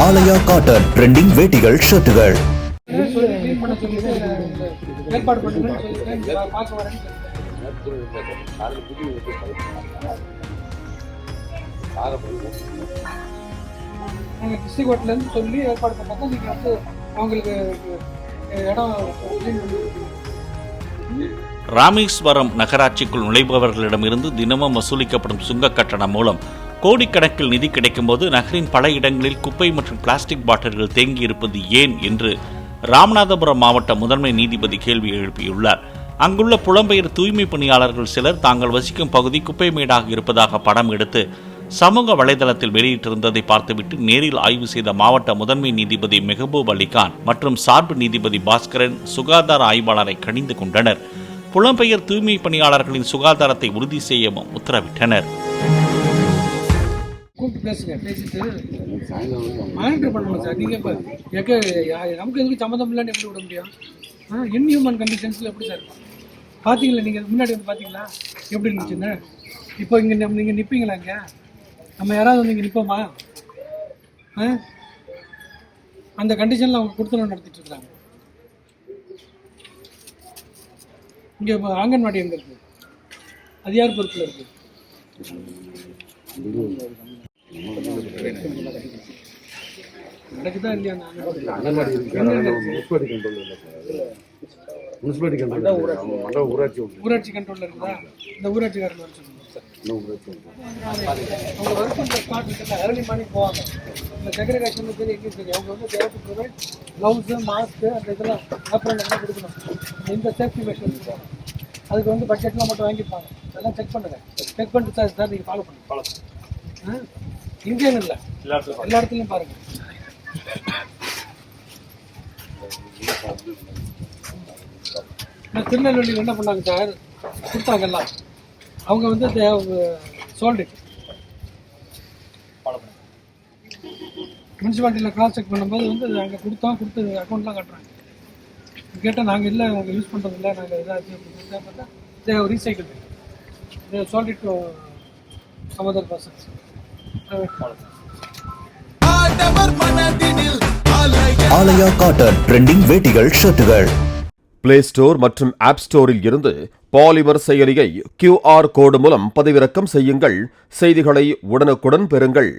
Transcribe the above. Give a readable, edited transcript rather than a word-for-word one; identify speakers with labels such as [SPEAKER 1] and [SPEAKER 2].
[SPEAKER 1] ஆலயா cotton trending வேட்டிகள் ஷர்ட்டுகள்.
[SPEAKER 2] சொல்லி ஏற்பாடு பண்ணா நீங்க வந்து அவங்களுக்கு இடம்.
[SPEAKER 3] ராமேஸ்வரம் நகராட்சிக்குள் நுழைபவர்களிடமிருந்து தினமும் வசூலிக்கப்படும் சுங்க கட்டணம் மூலம் கோடிக்கணக்கில் நிதி கிடைக்கும்போது நகரின் பல இடங்களில் குப்பை மற்றும் பிளாஸ்டிக் பாட்டில்கள் தேங்கியிருப்பது ஏன் என்று ராமநாதபுரம் மாவட்ட முதன்மை நீதிபதி கேள்வி எழுப்பியுள்ளார். அங்குள்ள புலம்பெயர் தூய்மை பணியாளர்கள் சிலர் தாங்கள் வசிக்கும் பகுதி குப்பை மேடாக இருப்பதாக படம் எடுத்து சமூக வலைதளத்தில் வெளியிட்டிருந்ததை பார்த்துவிட்டு நேரில் ஆய்வு செய்த மாவட்ட முதன்மை நீதிபதி மெஹபூப் அலிகான் மற்றும் சார்பு நீதிபதி பாஸ்கரன் சுகாதார ஆய்வாளரை கடிந்து கொண்டனர். புலம்பெயர் தூய்மை பணியாளர்களின் சுகாதாரத்தை உறுதி செய்யவும் உத்தரவிட்டனர்.
[SPEAKER 2] நமக்கு எதுக்கு சம்மந்தம் இல்லைன்னு எப்படி விட முடியும்? இன்ஹியூமன் கண்டிஷன்ஸில் எப்படி சார் பார்த்தீங்களா? நீங்கள் முன்னாடி வந்து பார்த்தீங்களா எப்படி இருந்துச்சுன்னு? இப்போ இங்கே நீங்கள் நிற்பீங்களா? இங்கே நம்ம யாராவது வந்து இங்கே நிற்போமா? அந்த கண்டிஷனில் அவங்க கொடுத்துணும் நடத்திட்டு இருக்காங்க. இங்கே ஆங்கன்வாடி எங்கே இருக்குது? அது யார் பொறுப்பில் இருக்குது? நடக்குதா இல்லையா? ஊராட்சி கண்ட்ரோல்ல இருக்குதா? இந்த ஊராட்சிக்காரங்க வர சொல்லுங்க. அவங்க வருஷம் ஸ்டார்ட் இருக்குல்ல, ஏர்லி மார்னிங் போவாங்க. இந்த செக்ரிகேஷன் சரி எங்கேயும் சரி அவங்க வந்து தேவைப்படுறது க்ளவுஸு, மாஸ்க்கு, அந்த இதெல்லாம் ஆப்ரன் எல்லாம் கொடுக்கணும். இந்த சேஃப்டி மெஷர்ஸ் அதுக்கு வந்து பட்ஜெட்லாம் மட்டும் வாங்கியிருப்பாங்க. அதெல்லாம் செக் பண்ணுங்க. செக் பண்ணிட்டு சார் நீங்கள் ஃபாலோ பண்ணுங்க. இங்கேயும் இல்லை, எல்லா இடத்துலையும் பாருங்கள். திருநெல்வேலியில் என்ன பண்ணாங்க சார்? கொடுத்தாங்க எல்லாம். அவங்க வந்து சோல்டு முனிசிபாலிட்டியில் கிராஸ் செக் பண்ணும்போது வந்து அங்கே கொடுத்து அக்கௌண்ட்லாம் கட்டுறாங்க. கேட்டால் நாங்கள் இல்லை, நாங்கள் யூஸ் பண்ணுறது இல்லை, நாங்கள் இதாச்சு அப்படின்னு பார்த்தா recycle sold to some other persons.
[SPEAKER 1] Aalaya cotton trending வேட்டிகள் ஷர்ட்டுகள்.
[SPEAKER 4] பிளே ஸ்டோர் மற்றும் ஆப் ஸ்டோரில் இருந்து பாலிமர் செயலியை QR கோடு மூலம் பதிவிறக்கம் செய்யுங்கள். செய்திகளை உடனுக்குடன் பெறுங்கள்.